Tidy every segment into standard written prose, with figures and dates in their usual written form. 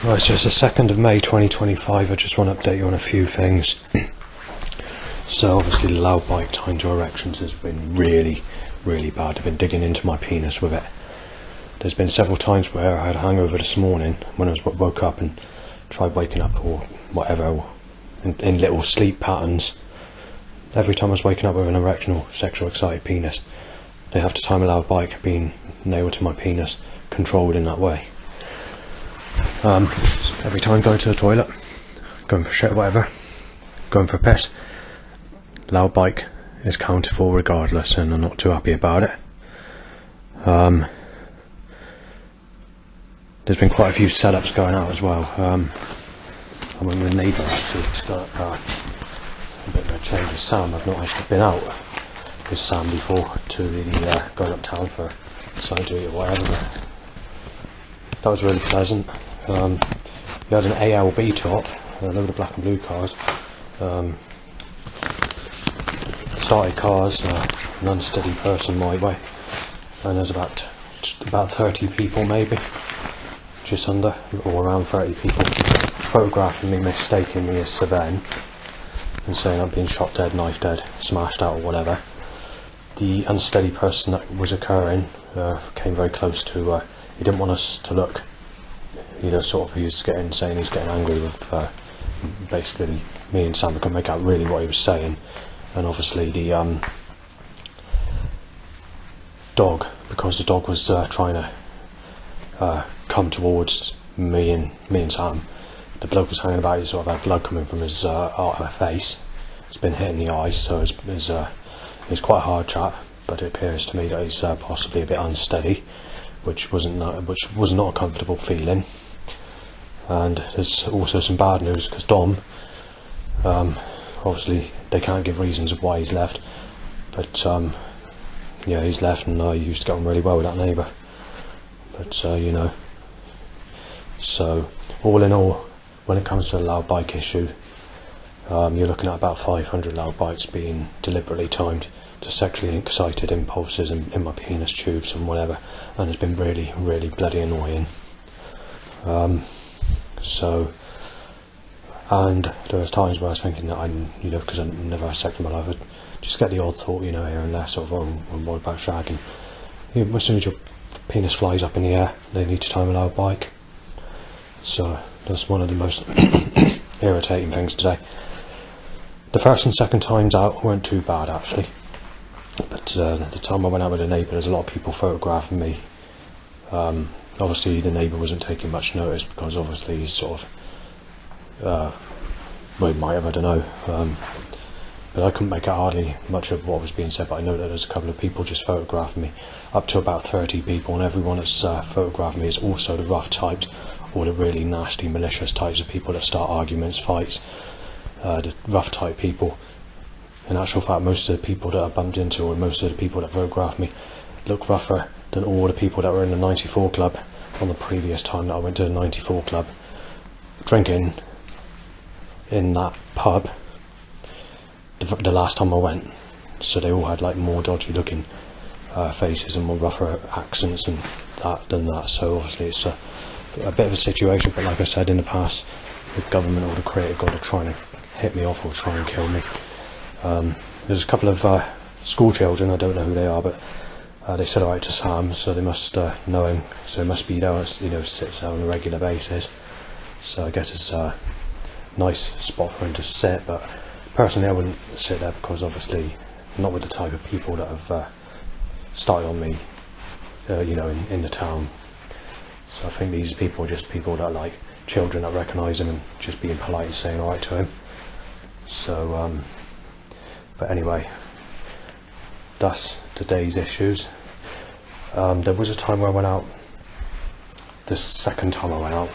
Right, so it's the 2nd of May 2025. I just want to update you on a few things. So obviously the loud bike time to erections has been really bad. I've been digging into my penis with it. There's been several times where I had a hangover this morning when I woke up and tried waking up or whatever in little sleep patterns. Every time I was waking up with an erection or sexual excited penis, they have to time a loud bike being nailed to my penis, controlled in that way. Every time going to the toilet, going for shit, whatever, going for a piss, loud bike is counted for regardless, and I'm not too happy about it. There's been quite a few setups going out as well. I went with a neighbour actually to go a bit of a change of sound. I've not actually been out with Sam before to really going uptown for something to eat or whatever. But that was really pleasant. We had an ALB top, a load of black and blue cars, started cars, an unsteady person my way, and there's about 30 people maybe, just under, or around 30 people, photographing me mistakenly as Savenne and saying I'm being shot dead, knife dead, smashed out or whatever. The unsteady person that was occurring came very close to, he didn't want us to look. He was saying he's getting angry with basically me and Sam. We couldn't make out really what he was saying, and obviously the dog, because the dog was trying to come towards me and Sam. The bloke was hanging about. He sort of had blood coming from his face. It's been hitting the eyes, so he's quite a hard chap. But it appears to me that he's possibly a bit unsteady, which was not a comfortable feeling. And there's also some bad news because Dom, obviously they can't give reasons of why he's left, but yeah, he's left, and I used to get on really well with that neighbour. But so all in all, when it comes to the loud bike issue, you're looking at about 500 loud bikes being deliberately timed to sexually excited impulses in my penis tubes and whatever, and it's been really bloody annoying. So, and there was times where I was thinking that because I never had sex in my life, I'd just get the odd thought, here and there, sort of, what about shagging? As soon as your penis flies up in the air, they need to time a loud bike. So that's one of the most irritating things today. The first and second times out weren't too bad actually, but the time I went out with a neighbour, there's a lot of people photographing me. Obviously the neighbour wasn't taking much notice because obviously he's sort of, well, he might have, I don't know, but I couldn't make out hardly much of what was being said, but I know that there's a couple of people just photographing me, up to about 30 people, and everyone that's photographing me is also the rough typed, or the really nasty malicious types of people that start arguments, fights, the rough type people. In actual fact, most of the people that I bumped into, or most of the people that photographed me, look rougher than all the people that were in the 94 club on the previous time that I went to the 94 club, drinking in that pub the last time I went. So they all had like more dodgy looking faces and more rougher accents than that. So obviously it's a bit of a situation, but like I said in the past, the government or the creative god are trying to hit me off or try and kill me. There's a couple of school children, I don't know who they are, but they said alright to Sam, so they must know him, so he must be there, sits there on a regular basis. So I guess it's a nice spot for him to sit, but personally I wouldn't sit there because obviously I'm not with the type of people that have started on me, in the town. So I think these people are just people that are like children that recognise him and just being polite and saying alright to him. So, but anyway, that's today's issues. There was a time where I went out, the second time I went out,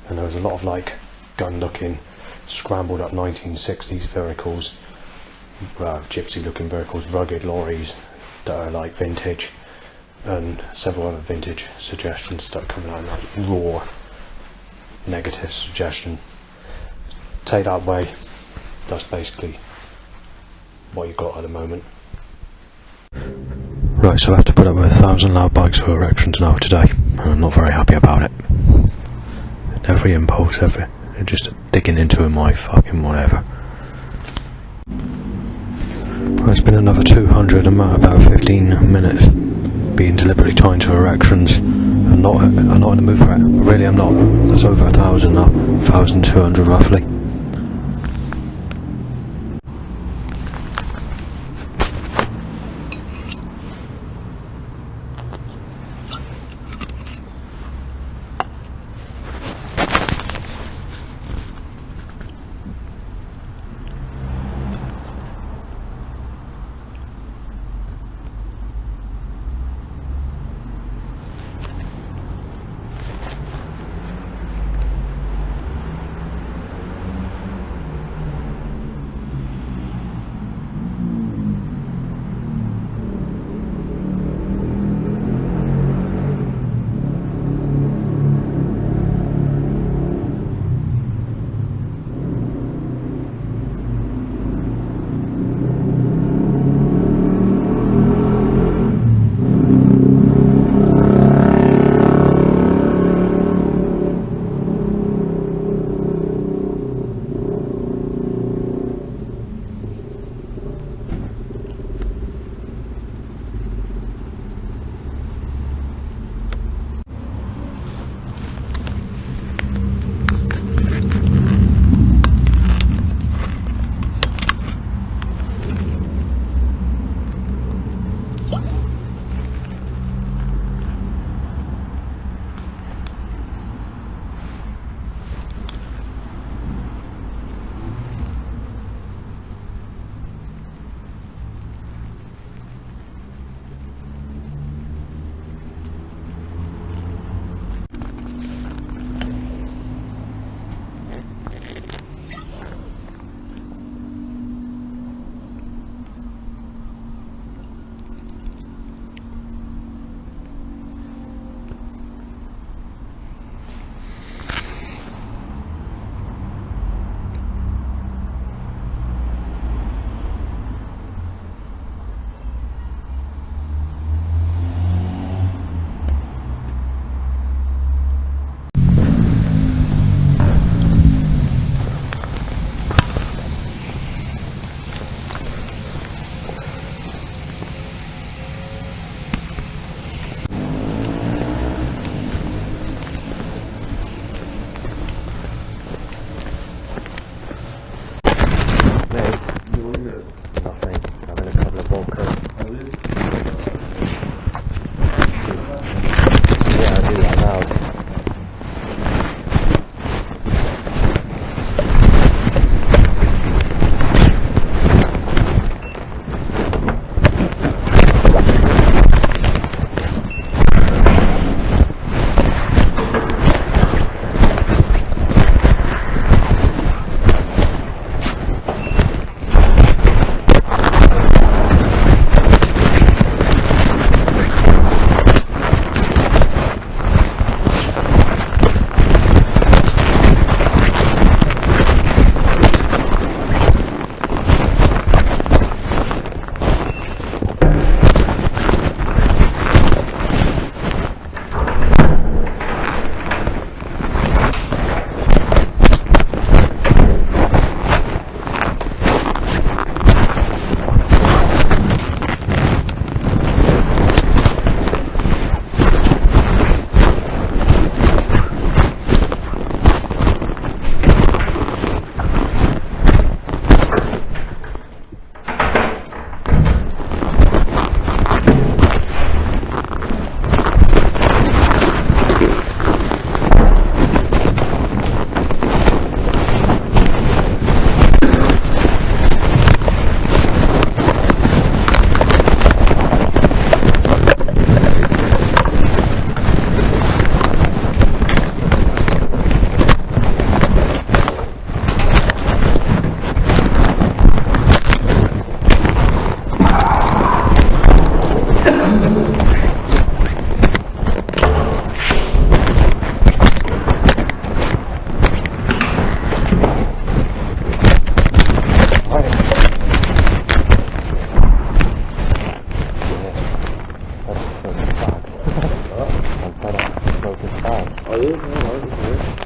and there was a lot of like gun looking, scrambled up 1960s vehicles, gypsy looking vehicles, rugged lorries that are like vintage, and several other vintage suggestions that are coming out, like raw negative suggestion. Take that away, that's basically what you've got at the moment. Right, so I have to put up with 1,000 loud bikes for erections now today, and I'm not very happy about it. every impulse, just digging into my fucking whatever. Well, it's been another 200 and about 15 minutes being deliberately tied to erections. I'm not in the mood for it. Really, I'm not. That's over 1,000 now, 1,200 roughly.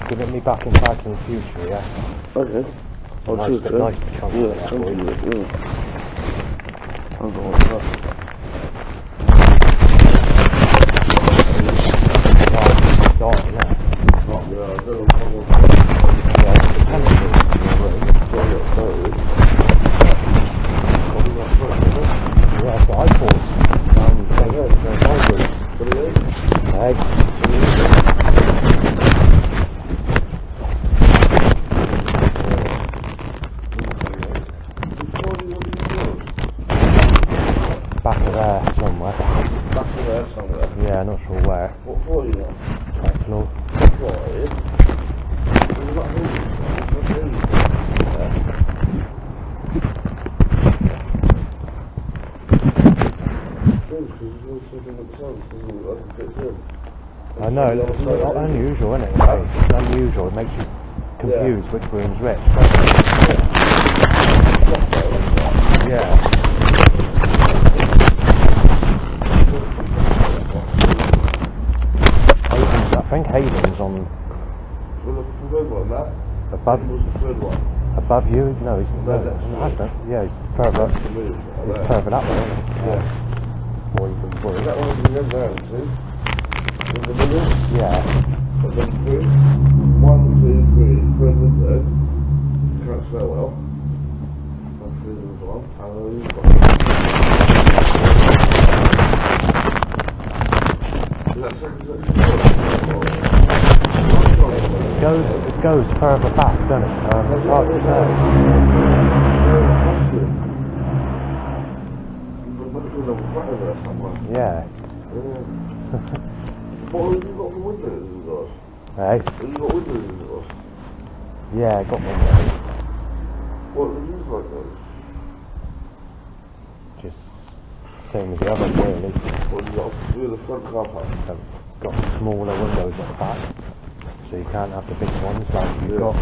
give it me back in the future, yeah? Okay. Nice bit, nice chunk of that for you. Hold on, what's that? Dark, yeah. Yeah, that's what I thought. Back of there somewhere. Back of there somewhere? Yeah, not sure where. What floor are you on? Top floor. What floor are you? There's not I know, it's not unusual, isn't it? It's unusual, it makes you confused which room's which. Yeah. Hayden's, I think Hayden's on above you. No, he's yeah, he's further up. He's further up there, isn't he? Yeah. More you can put it. Is that one you go down to? In the middle? Yeah. But then 3, 1, 2, 3, further there. Can't smell well. 1, 2, 1. It goes further back, doesn't it? It's hard to say. Yeah. What have you got for windows in yours? Hey? Have you got windows in yours? Yeah, I got one there. What do you use like those? Just same as the others, really. What have you got to do the front car park? Got smaller windows at the back, so you can't have the big ones like you've got.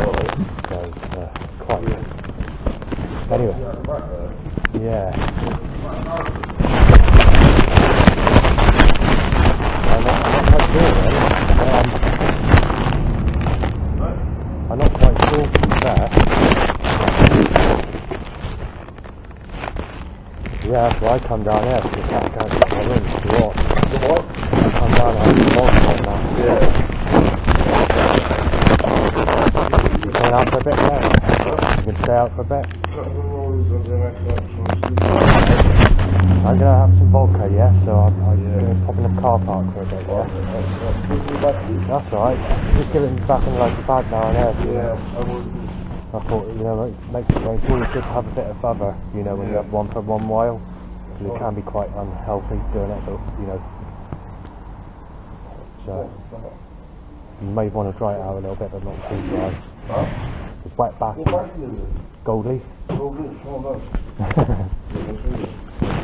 Alright. So quite. Anyway. Yeah. I'm not quite sure really. I'm not quite sure to be fair. Yeah, that's why I come down here because I can't get my room to walk. What? I come down here and walk right now. Yeah. You stay out for a bit there? You can stay out for a bit? I'm gonna have some vodka, yeah, so I'm gonna pop in the car park for a bit, yeah? That's alright. Just give it back in like a bag now and there. Yeah, I thought, you know, it's always good to have a bit of other, you know, when you have one for one while. Because it can be quite unhealthy doing it, but, you know. So, you may want to dry it out a little bit, but not too dry. Huh? It's wet back. Gold leaf.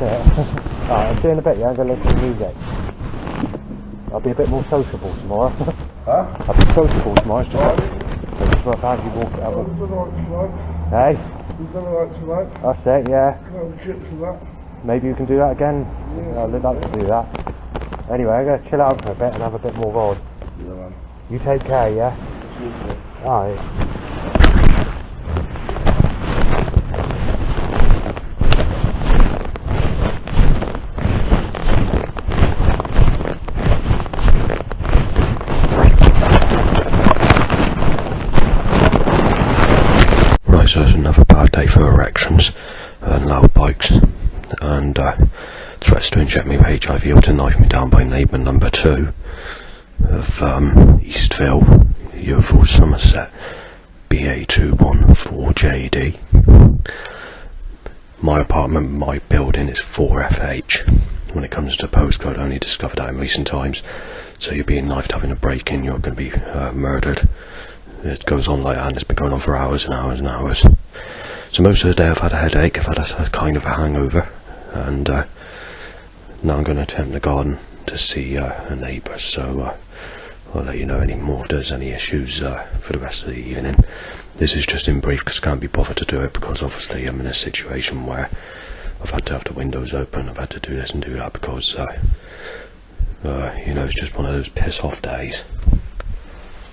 Alright, I'll see you in a bit, yeah? I'm going to listen to music. I'll be a bit more sociable tomorrow. Huh? I'll be sociable tomorrow, it's just for a fancy walk out. Hey? You've done alright tonight? That's it, yeah. Can I have chips and that? Maybe you can do that again. Yeah. I'd like to do that. Anyway, I'm going to chill out for a bit and have a bit more rod. Yeah, man. You take care, yeah? Alright. So it's another bad day for erections and loud bikes, and threats to inject me with HIV or to knife me down by neighbour number 2 of Eastville, Yeovil, Somerset, BA214JD. My apartment, my building is 4FH. When it comes to postcode, I only discovered that in recent times. So you're being knifed having a break-in, you're going to be murdered. It goes on like that, and it's been going on for hours and hours and hours. So most of the day I've had a headache, I've had a kind of a hangover, and now I'm going to attempt the garden to see a neighbour, so I'll let you know any more if there's any issues for the rest of the evening. This is just in brief because I can't be bothered to do it, because obviously I'm in a situation where I've had to have the windows open, I've had to do this and do that because, you know, it's just one of those piss off days.